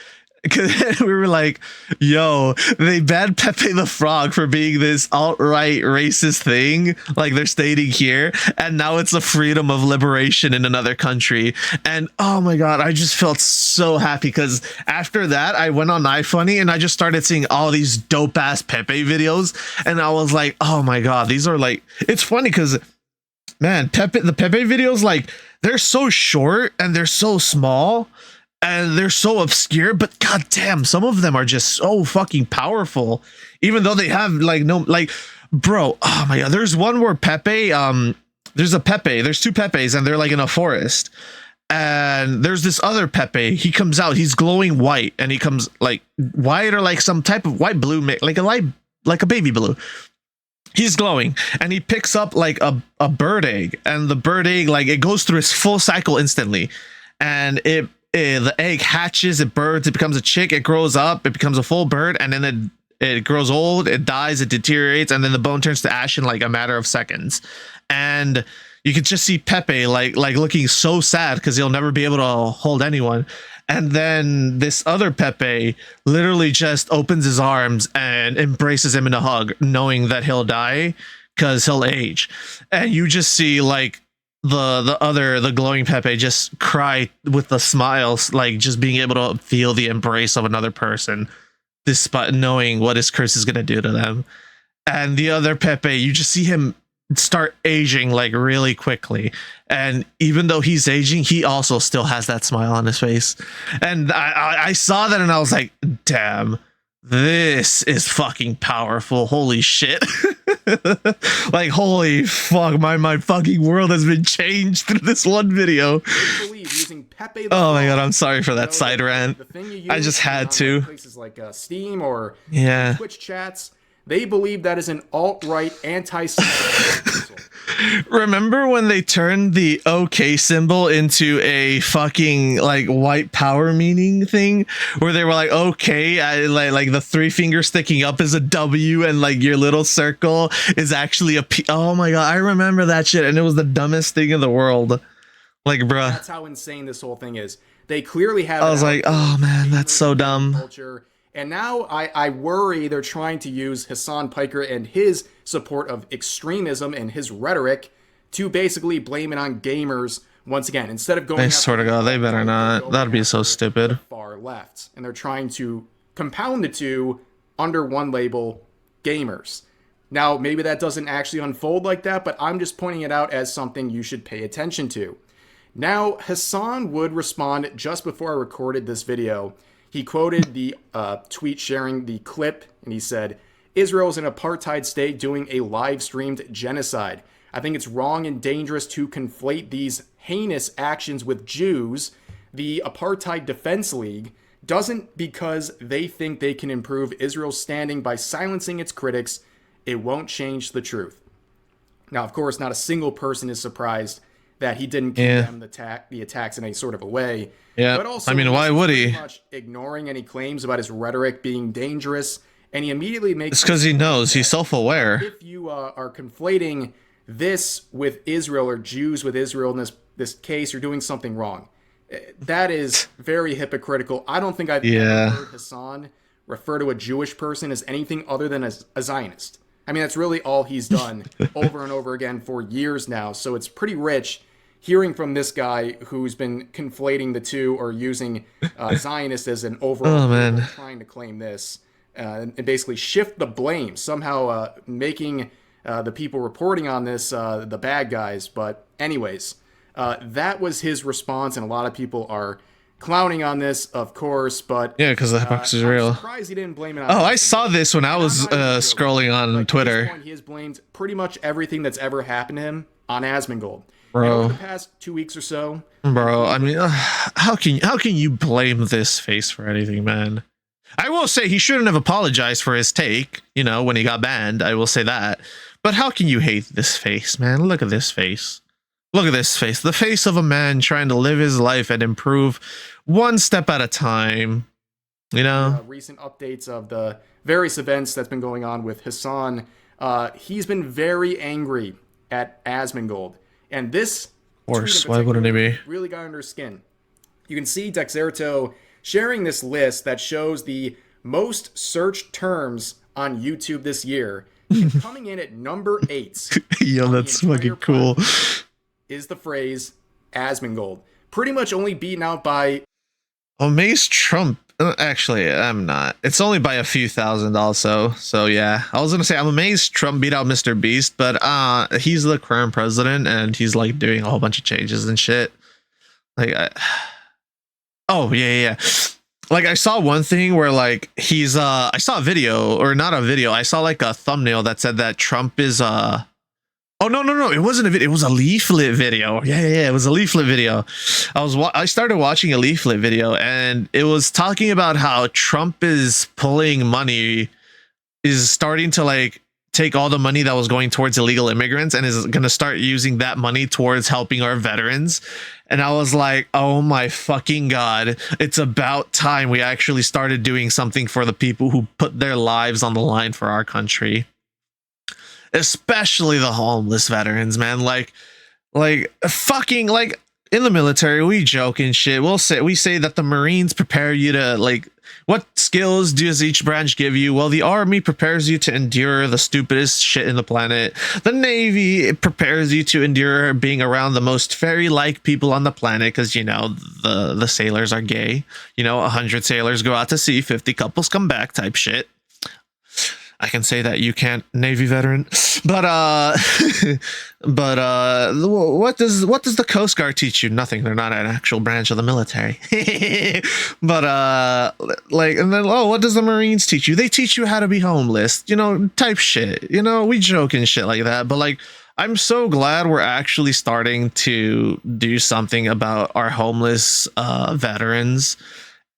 yo, they banned Pepe the Frog for being this alt-right racist thing, like they're stating here, and now it's a freedom of liberation in another country. And oh my god, I just felt so happy because after that I went on iFunny and I just started seeing all these dope ass Pepe videos, and I was like, oh my god, these are like, it's funny because, man, the Pepe videos, like, they're so short and they're so small and they're so obscure, but goddamn, some of them are just so fucking powerful, even though they have like no, like, bro, oh my god, there's one where Pepe, there's two Pepes and they're like in a forest, and there's this other Pepe, he comes out, he's glowing white, and he comes like white or like some type of white blue, like a baby blue. He's glowing, and he picks up like a bird egg, and the bird egg, like, it goes through its full cycle instantly, and the egg hatches, it birds, it becomes a chick, it grows up, it becomes a full bird, and then it grows old, it dies, it deteriorates, and then the bone turns to ash in like a matter of seconds. And you could just see Pepe like looking so sad because he'll never be able to hold anyone. And then this other Pepe literally just opens his arms and embraces him in a hug, knowing that he'll die because he'll age. And you just see like the glowing Pepe just cry with the smiles, like just being able to feel the embrace of another person, despite knowing what his curse is gonna do to them. And the other Pepe, you just see him start aging like really quickly, and even though he's aging, he also still has that smile on his face. And I saw that and I was like, damn, this is fucking powerful. Holy shit. Like, holy fuck, my fucking world has been changed through this one video. Using Pepe the Oh my Frog, god, I'm sorry for that side rant. I just had to. Places like Steam or yeah, Twitch chats, they believe that is an alt-right anti-Semitic. Remember when they turned the OK symbol into a fucking like white power meaning thing, where they were like, okay, like the 3 fingers sticking up is a W and like your little circle is actually a P. Oh my god, I remember that shit, and it was the dumbest thing in the world. Like, bruh, that's how insane this whole thing is. They clearly have. I was like, oh man, that's so dumb. Culture. And now I worry they're trying to use Hasan Piker and his support of extremism and his rhetoric to basically blame it on gamers once again. Instead of going, I swear to God, they better not. That'd be so stupid. Far left, and they're trying to compound the two under one label, gamers. Now, maybe that doesn't actually unfold like that, but I'm just pointing it out as something you should pay attention to. Now, Hassan would respond just before I recorded this video. He quoted the tweet sharing the clip, and he said, "Israel is an apartheid state doing a live-streamed genocide. I think it's wrong and dangerous to conflate these heinous actions with Jews. The Apartheid Defense League doesn't because they think they can improve Israel's standing by silencing its critics. It won't change the truth." Now, of course, not a single person is surprised that he didn't condemn the attacks in any sort of a way. Yeah, but also, I mean, why would he? Much ignoring any claims about his rhetoric being dangerous, and he immediately makes. It's because he knows he's self-aware. If you are conflating this with Israel or Jews with Israel in this case, you're doing something wrong. That is very hypocritical. I don't think I've ever heard Hassan refer to a Jewish person as anything other than a Zionist. I mean, that's really all he's done over and over again for years now. So it's pretty rich hearing from this guy who's been conflating the two or using Zionist as an overall trying to claim this and basically shift the blame, somehow making the people reporting on this the bad guys. But anyways, that was his response, and a lot of people are clowning on this, of course, but yeah, because the hypocrisy is real. I'm surprised he didn't blame it on I saw this when I was scrolling on Twitter. At this point, he has blamed pretty much everything that's ever happened to him on Asmongold. Bro, over the past 2 weeks or so, bro, I mean, how can you blame this face for anything, man? I will say he shouldn't have apologized for his take, you know, when he got banned. I will say that. But how can you hate this face, man? Look at this face. Look at this face. The face of a man trying to live his life and improve one step at a time. You know? Recent updates of the various events that's been going on with Hassan. He's been very angry at Asmongold. And this, of course, why wouldn't he be? Really got under his skin. You can see Dexerto sharing this list that shows the most searched terms on YouTube this year. And coming in at number 8. Yo, that's fucking cool. Is the phrase Asmongold. Pretty much only beaten out by Amaze Trump. Actually, I'm not. It's only by a few thousand also. So yeah, I was gonna say I'm amazed Trump beat out Mr. Beast, but he's the current president and he's like doing a whole bunch of changes and shit. Like, oh yeah. Like I saw one thing where like he's I saw a video, or not a video. I saw like a thumbnail that said that Trump is Oh no! It wasn't a video. It was a leaflet video. Yeah. It was a leaflet video. I started watching a leaflet video, and it was talking about how Trump is pulling money, is starting to like take all the money that was going towards illegal immigrants, and is going to start using that money towards helping our veterans. And I was like, oh my fucking God! It's about time we actually started doing something for the people who put their lives on the line for our country. Especially the homeless veterans, man. Like, Like fucking like in the military, we joke and shit. We say that the Marines prepare you to like what skills does each branch give you? Well, the Army prepares you to endure the stupidest shit in the planet. The Navy it prepares you to endure being around the most fairy-like people on the planet because you know the sailors are gay. You know, 100 sailors go out to sea, 50 couples come back type shit. I can say that you can't, Navy veteran, but what does the Coast Guard teach you? Nothing. They're not an actual branch of the military. But like, and then what does the Marines teach you? They teach you how to be homeless, you know, type shit. You know, we joke and shit like that, but like, I'm so glad we're actually starting to do something about our homeless veterans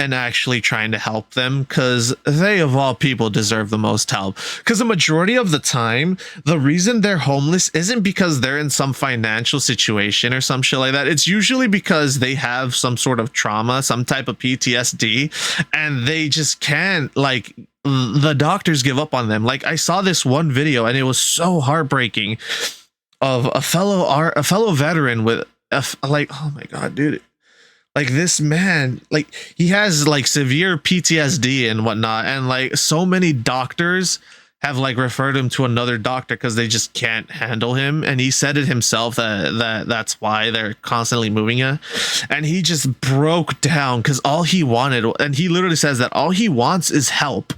and actually trying to help them because they of all people deserve the most help. Because the majority of the time, the reason they're homeless isn't because they're in some financial situation or some shit like that. It's usually because they have some sort of trauma, some type of PTSD, and they just can't, like, the doctors give up on them. Like, I saw this one video and it was so heartbreaking of a fellow veteran with like, oh my god, dude. Like this man, like he has like severe PTSD and whatnot, and like so many doctors have like referred him to another doctor because they just can't handle him. And he said it himself that's why they're constantly moving him. And he just broke down because all he wanted, and he literally says that all he wants is help.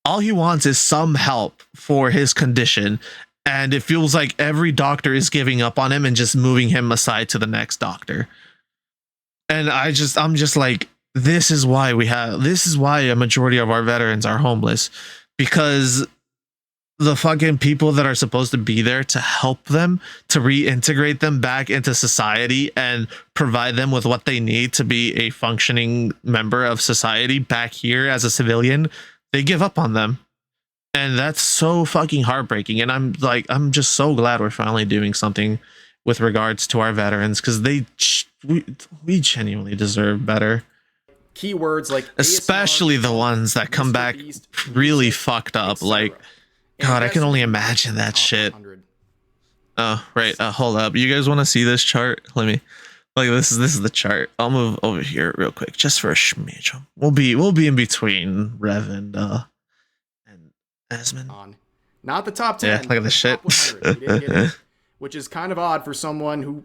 All he wants is some help for his condition. And it feels like every doctor is giving up on him and just moving him aside to the next doctor. And I'm just like, this is why a majority of our veterans are homeless, because the fucking people that are supposed to be there to help them, to reintegrate them back into society and provide them with what they need to be a functioning member of society back here as a civilian, they give up on them. And that's so fucking heartbreaking. And I'm just so glad we're finally doing something with regards to our veterans, because we genuinely deserve better. Keywords like especially ASMR, the ones that come back Beast, really music, fucked up. etc. Like, And God, I that's can only the imagine that top shit. 100. Oh, right. Hold up. You guys want to see this chart? Let me. Like this is the chart. I'll move over here real quick just for a smidge. We'll be in between Rev and Asmon. Not the top 10. Yeah, look at this shit. 100. We didn't get it, which is kind of odd for someone who,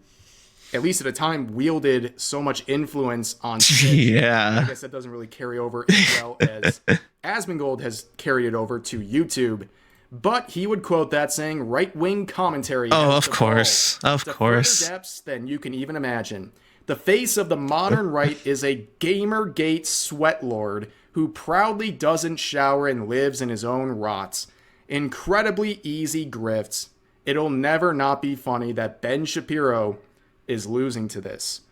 at least at a time, wielded so much influence on Twitch. Yeah. I guess that doesn't really carry over as well as Asmongold has carried it over to YouTube. But he would quote that saying, right-wing commentary. Oh, of course. Of course. Further depths than you can even imagine. The face of the modern right is a Gamergate sweatlord who proudly doesn't shower and lives in his own rots. Incredibly easy grifts. It'll never not be funny that Ben Shapiro is losing to this.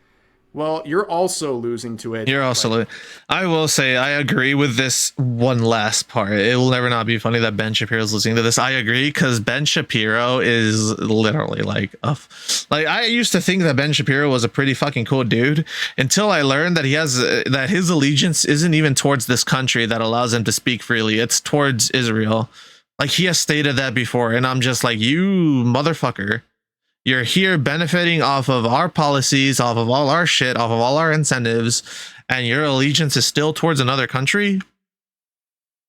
Well, you're also losing to it. You're also I will say I agree with this one last part. It will never not be funny that Ben Shapiro is listening to this. I agree, because Ben Shapiro is literally like I used to think that Ben Shapiro was a pretty fucking cool dude until I learned that that his allegiance isn't even towards this country that allows him to speak freely. It's towards Israel. Like, he has stated that before, and I'm just like, you motherfucker. You're here benefiting off of our policies, off of all our shit, off of all our incentives, and your allegiance is still towards another country?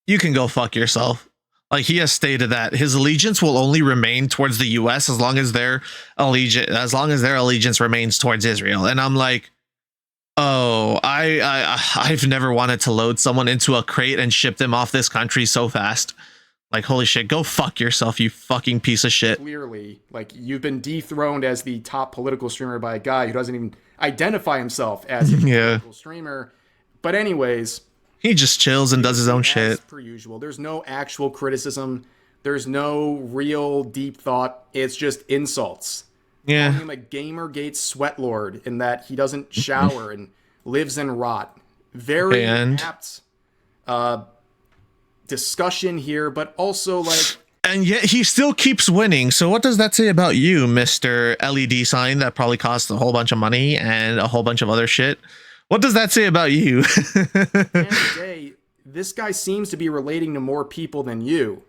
You can go fuck yourself. Like, he has stated that his allegiance will only remain towards the US as long as their allegiance remains towards Israel. And I'm like, oh, I've never wanted to load someone into a crate and ship them off this country so fast. Like, holy shit, go fuck yourself, you fucking piece of shit. Clearly, like, you've been dethroned as the top political streamer by a guy who doesn't even identify himself as a political streamer. But anyways, he just chills and does his own shit. Per usual, there's no actual criticism. There's no real deep thought. It's just insults. Yeah. Calling him a Gamergate sweatlord in that he doesn't shower and lives in rot. Very apt discussion here, but also like, and yet he still keeps winning. So what does that say about you, Mr. LED sign that probably costs a whole bunch of money and a whole bunch of other shit? What does that say about you? At the end of the day, this guy seems to be relating to more people than you.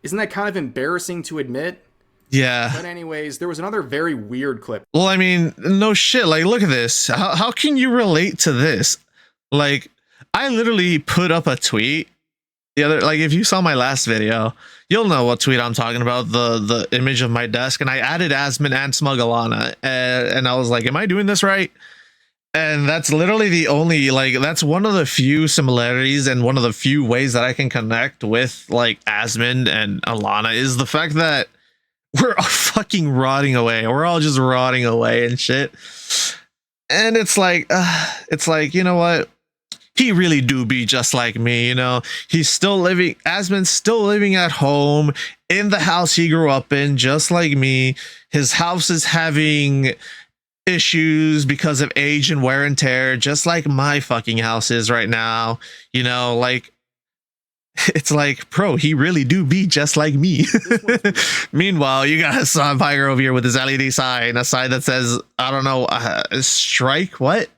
Isn't that kind of embarrassing to admit? Yeah. But anyways, there was another very weird clip. Well, I mean, no shit. Like, look at this. How can you relate to this? Like, I literally put up a tweet the other, like, if you saw my last video, you'll know what tweet I'm talking about. The image of my desk, and I added Asmon and Smugalana, and I was like, am I doing this right? And that's literally the only, like, that's one of the few similarities and one of the few ways that I can connect with, like, Asmon and Alana is the fact that we're all fucking rotting away. We're all just rotting away and shit. And it's like, you know what? He really do be just like me, you know? He's still living, Asmon's still living at home in the house he grew up in, just like me. His house is having issues because of age and wear and tear, just like my fucking house is right now. You know, like, it's like, bro, he really do be just like me. Meanwhile, you got Hasan Piker over here with his LED sign, a sign that says, I don't know, strike, what?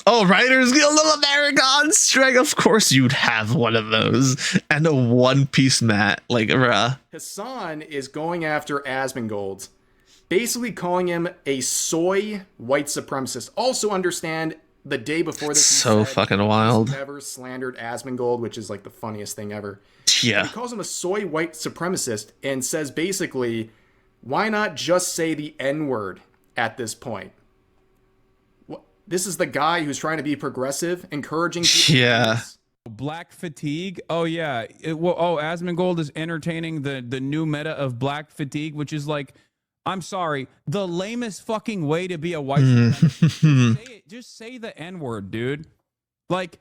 Oh, Writers Guild of America on strike. Of course you'd have one of those. And a one-piece mat, like, bruh. Hassan is going after Asmongold, basically calling him a soy white supremacist. Also understand, the day before this, so fucking wild. Never slandered Asmongold, which is like the funniest thing ever. Yeah. He calls him a soy white supremacist and says basically, why not just say the N-word at this point? This is the guy who's trying to be progressive, encouraging people. Yeah. Black fatigue. Oh yeah. Asmongold is entertaining the new meta of black fatigue, which is like, I'm sorry, the lamest fucking way to be a white supremacist. Just say the N-word, dude. Like,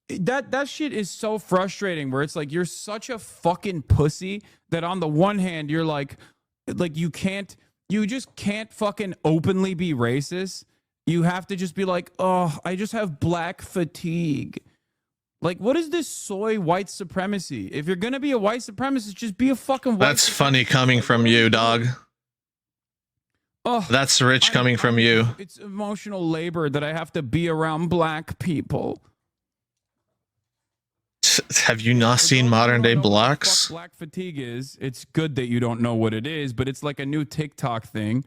that shit is so frustrating, where it's like, you're such a fucking pussy that on the one hand, you're like you just can't fucking openly be racist. You have to just be like, oh, I just have black fatigue. Like, what is this soy white supremacy? If you're gonna be a white supremacist, just be a fucking white That's funny coming from you, dog. Oh, that's rich coming from you. It's emotional labor that I have to be around black people. Have you not seen modern day blacks? What black fatigue is? It's good that you don't know what it is, but it's like a new TikTok thing.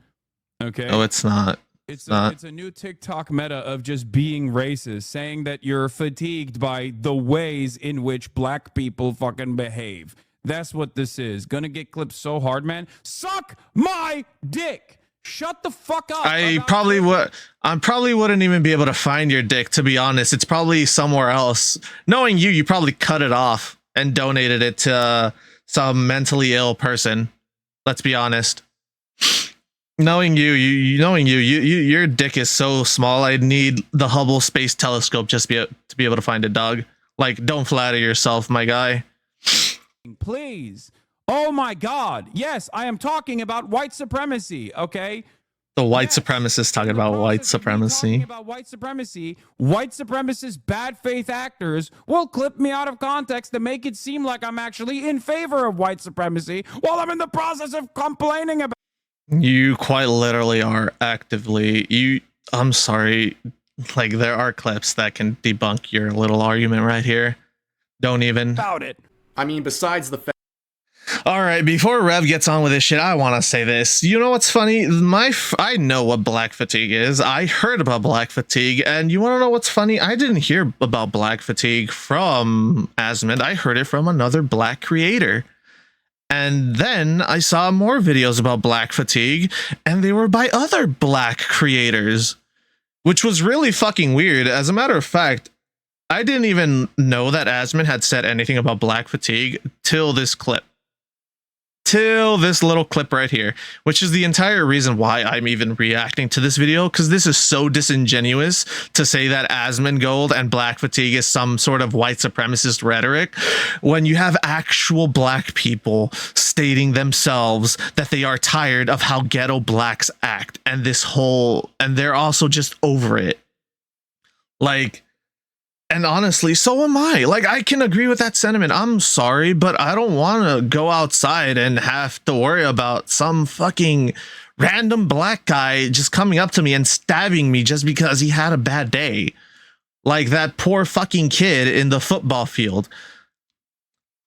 Okay. Oh, it's not. It's a new TikTok meta of just being racist, saying that you're fatigued by the ways in which black people fucking behave. That's what this is. Gonna get clipped so hard, man. Suck my dick. Shut the fuck up. I probably wouldn't even be able to find your dick, to be honest. It's probably somewhere else. Knowing you probably cut it off and donated it to some mentally ill person. Let's be honest. Knowing your dick is so small. I'd need the Hubble Space Telescope just to be able to find it, dog. Like, don't flatter yourself, my guy. Please. Oh my God. Yes, I am talking about white supremacy. Okay. The white supremacist talking about white supremacy. White supremacist bad faith actors will clip me out of context to make it seem like I'm actually in favor of white supremacy while I'm in the process of complaining about. You quite literally are actively. I'm sorry. Like, there are clips that can debunk your little argument right here. Don't even. About it. I mean, besides the fact. All right, before Rev gets on with this shit, I want to say this. You know what's funny? I know what black fatigue is. I heard about black fatigue, and you want to know what's funny? I didn't hear about black fatigue from Asmon. I heard it from another black creator. And then I saw more videos about black fatigue, and they were by other black creators, which was really fucking weird. As a matter of fact, I didn't even know that Asmon had said anything about black fatigue till this clip. Till this little clip right here, which is the entire reason why I'm even reacting to this video, because this is so disingenuous to say that Asmongold and black fatigue is some sort of white supremacist rhetoric when you have actual black people stating themselves that they are tired of how ghetto blacks act and they're also just over it. Like, and honestly, so am I. Like, I can agree with that sentiment. I'm sorry, but I don't want to go outside and have to worry about some fucking random black guy just coming up to me and stabbing me just because he had a bad day. Like that poor fucking kid in the football field.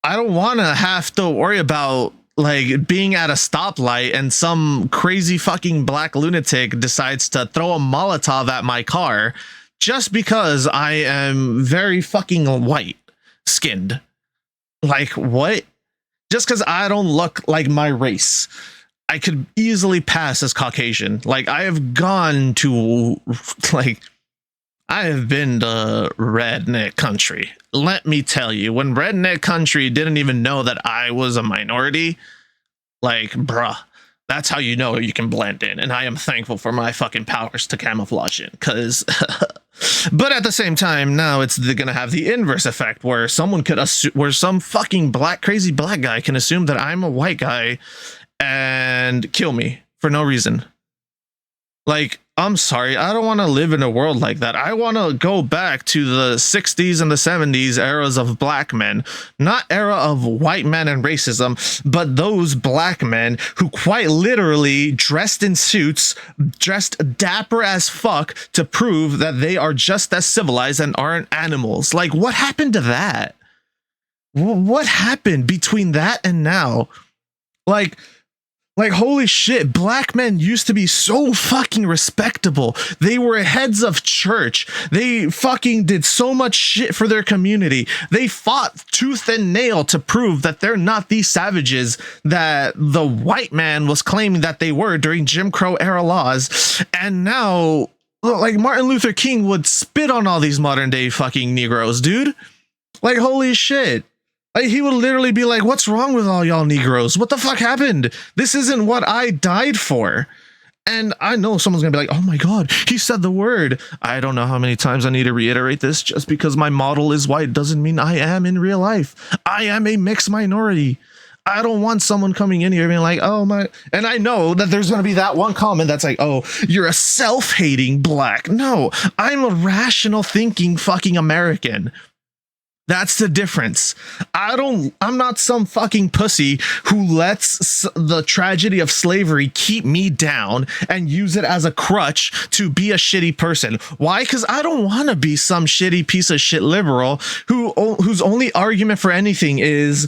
I don't want to have to worry about like being at a stoplight and some crazy fucking black lunatic decides to throw a Molotov at my car just because I am very fucking white skinned. Like, what? Just because I don't look like my race, I could easily pass as Caucasian. Like, I have gone to, like, I have been to redneck country. Let me tell you, when redneck country didn't even know that I was a minority, like, bruh, that's how you know you can blend in. And I am thankful for my fucking powers to camouflage in, because but at the same time, now it's gonna have the inverse effect where someone could assume, where some fucking crazy black guy can assume that I'm a white guy and kill me for no reason. Like, I'm sorry, I don't want to live in a world like that. I want to go back to the 60s and the 70s eras of black men, not era of white men and racism, but those black men who quite literally dressed in suits, dressed dapper as fuck to prove that they are just as civilized and aren't animals. Like, what happened to that? What happened between that and now? Like, holy shit, black men used to be so fucking respectable. They were heads of church. They fucking did so much shit for their community. They fought tooth and nail to prove that they're not these savages that the white man was claiming that they were during Jim Crow era laws. And now, like, Martin Luther King would spit on all these modern day fucking Negroes, dude. Like, holy shit. Like, he would literally be like, what's wrong with all y'all Negroes? What the fuck happened? This isn't what I died for. And I know someone's gonna be like, oh my god, he said the word. I don't know how many times I need to reiterate this. Just because my model is white doesn't mean I am in real life. I am a mixed minority. I don't want someone coming in here being like, oh my, and I know that there's going to be that one comment that's like, oh, you're a self-hating black. No, I'm a rational thinking fucking American. That's the difference. I'm not some fucking pussy who lets the tragedy of slavery keep me down and use it as a crutch to be a shitty person. Why? Because I don't want to be some shitty piece of shit liberal whose only argument for anything is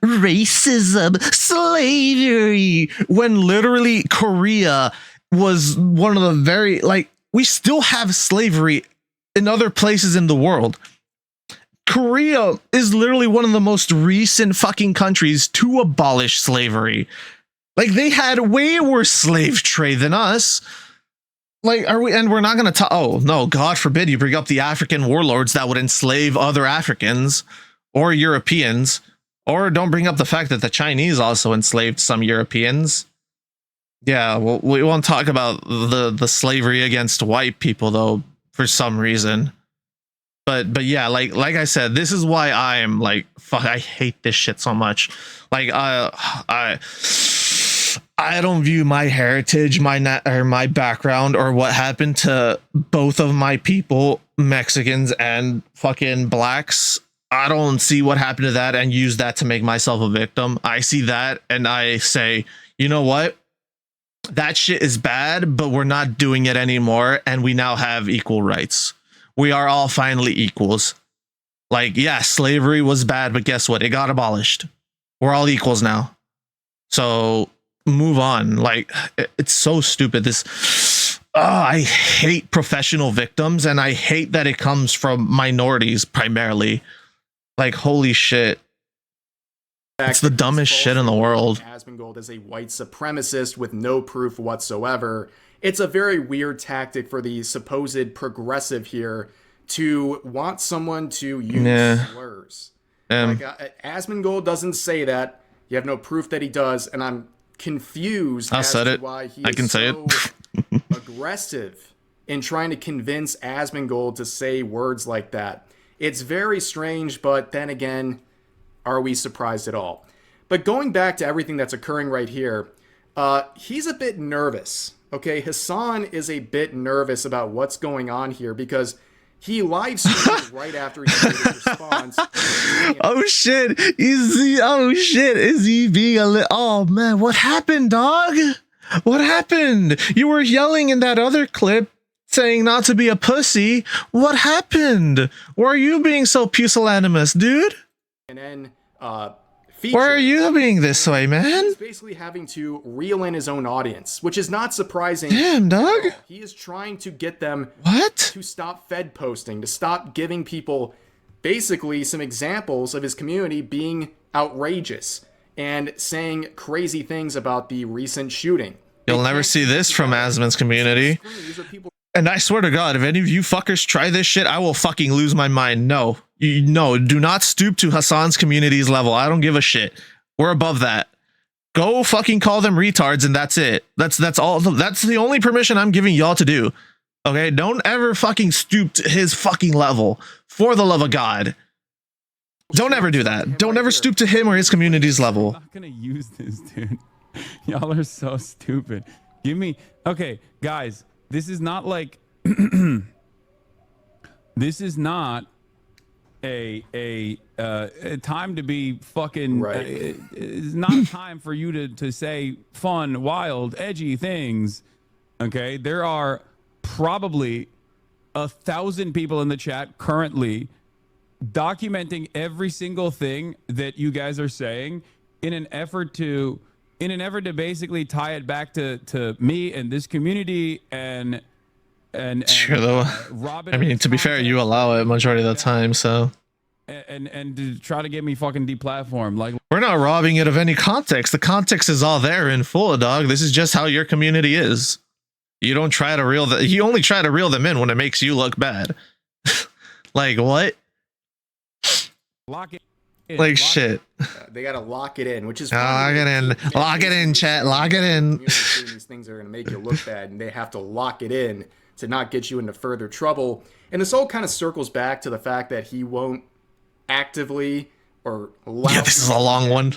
racism, slavery, when literally Korea was one of the very, like, we still have slavery in other places in the world. Korea is literally one of the most recent fucking countries to abolish slavery. Like, they had way worse slave trade than us. Like, we're not going to talk. Oh, no, God forbid you bring up the African warlords that would enslave other Africans or Europeans, or don't bring up the fact that the Chinese also enslaved some Europeans. Yeah, well, we won't talk about the slavery against white people, though, for some reason. But yeah, like I said, this is why I am like, fuck, I hate this shit so much. Like, I don't view my heritage, my background, or what happened to both of my people, Mexicans and fucking blacks. I don't see what happened to that and use that to make myself a victim. I see that and I say, you know what? That shit is bad, but we're not doing it anymore, and we now have equal rights. We are all finally equals. Like, yeah, slavery was bad, but guess what? It got abolished. We're all equals now. So move on. Like, it's so stupid. I hate professional victims, and I hate that it comes from minorities primarily. Like, holy shit. It's the dumbest shit in the world. Asmongold is a white supremacist with no proof whatsoever. It's a very weird tactic for the supposed progressive here to want someone to use slurs. Asmongold doesn't say that. You have no proof that he does, and I'm confused as to why he is so aggressive in trying to convince Asmongold to say words like that. It's very strange, but then again, are we surprised at all? But going back to everything that's occurring right here, he's a bit nervous. Okay, Hassan is a bit nervous about what's going on here because he live streamed right after he made his response. Oh shit! Is he being a little? Oh man, what happened, dog? What happened? You were yelling in that other clip saying not to be a pussy. What happened? Why are you being so pusillanimous, dude? And then feature. Why are you being this way, man? He's basically having to reel in his own audience, which is not surprising. Damn, dog. He is trying to get them What? to stop Fed posting, to stop giving people basically some examples of his community being outrageous and saying crazy things about the recent shooting. You'll never see this from Asmon's community. These are people. And I swear to God, if any of you fuckers try this shit, I will fucking lose my mind. No, no, do not stoop to Hassan's community's level. I don't give a shit. We're above that. Go fucking call them retards, and that's it. That's all. That's the only permission I'm giving y'all to do. Okay, don't ever fucking stoop to his fucking level. For the love of God, don't ever do that. Don't ever stoop to him or his community's level. I'm not gonna use this, dude. Y'all are so stupid. Give me, okay, guys. This is not like this is not a time to be fucking right. It's not a time for you to say fun, wild, edgy things. Okay, there are probably 1,000 people in the chat currently documenting every single thing that you guys are saying in an effort to basically tie it back to me and this community and sure though. Robin, I mean, to be fair, you allow it majority of the time, so and to try to get me fucking deplatformed. Like, we're not robbing it of any context. The context is all there in full, dog. This is just how your community is. You don't try to reel that. You only try to reel them in when it makes you look bad. Like what? Lock it. Like shit. They gotta lock it in, which is lock it in. Lock it in, chat. Lock it in. These things are gonna make you look bad, and they have to lock it in to not get you into further trouble. And this all kind of circles back to the fact that he won't actively or yeah, this is a long one.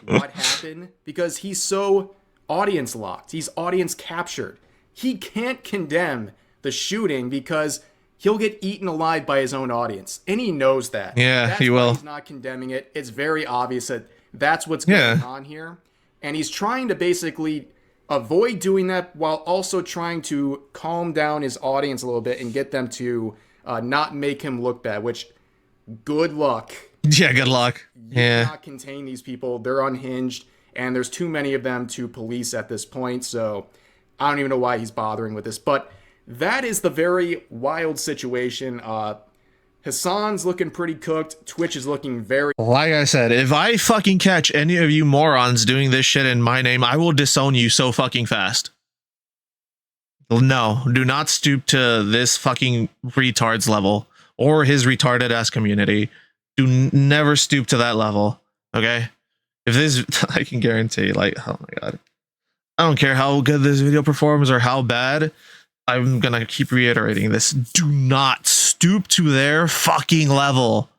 what happened, because he's so audience locked. He's audience captured. He can't condemn the shooting because he'll get eaten alive by his own audience, and he knows that. Yeah, that's he why will. He's not condemning it. It's very obvious that that's what's going on here, and he's trying to basically avoid doing that while also trying to calm down his audience a little bit and get them to not make him look bad. Which, good luck. Yeah, good luck. You cannot contain these people. They're unhinged, and there's too many of them to police at this point. So I don't even know why he's bothering with this, but that is the very wild situation. Hassan's looking pretty cooked. Twitch is looking very... Like I said, if I fucking catch any of you morons doing this shit in my name, I will disown you so fucking fast. No, do not stoop to this fucking retard's level or his retarded ass community. Do never stoop to that level. Okay? If this, I can guarantee, like, oh my God. I don't care how good this video performs or how bad. I'm gonna keep reiterating this. Do not stoop to their fucking level.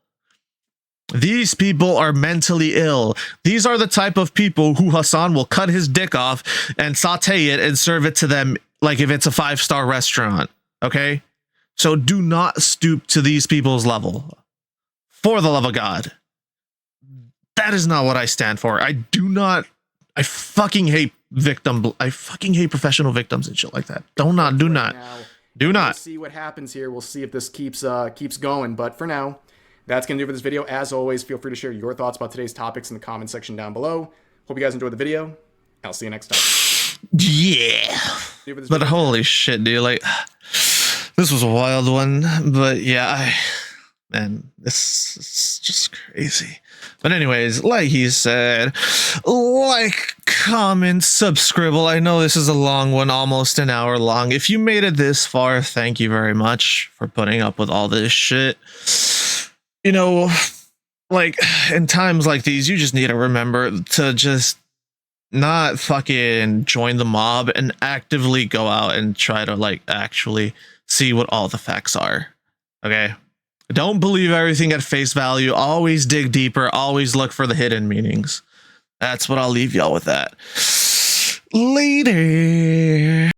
These people are mentally ill. These are the type of people who Hassan will cut his dick off and saute it and serve it to them like if it's a 5-star restaurant. Okay? So do not stoop to these people's level. For the love of God. That is not what I stand for. I fucking hate I fucking hate professional victims and shit like that. Do not. We'll see what happens here. We'll see if this keeps going. But for now, that's going to do for this video. As always, feel free to share your thoughts about today's topics in the comment section down below. Hope you guys enjoyed the video. I'll see you next time. Yeah. But holy shit, dude. Like, this was a wild one. But yeah, man, this is just crazy. But anyways, like he said, like, comment, subscribe. I know this is a long one, almost an hour long. If you made it this far, thank you very much for putting up with all this shit. You know, like, in times like these, you just need to remember to just not fucking join the mob and actively go out and try to, like, actually see what all the facts are. Okay? Don't believe everything at face value. Always dig deeper. Always look for the hidden meanings. That's what I'll leave y'all with that. Later.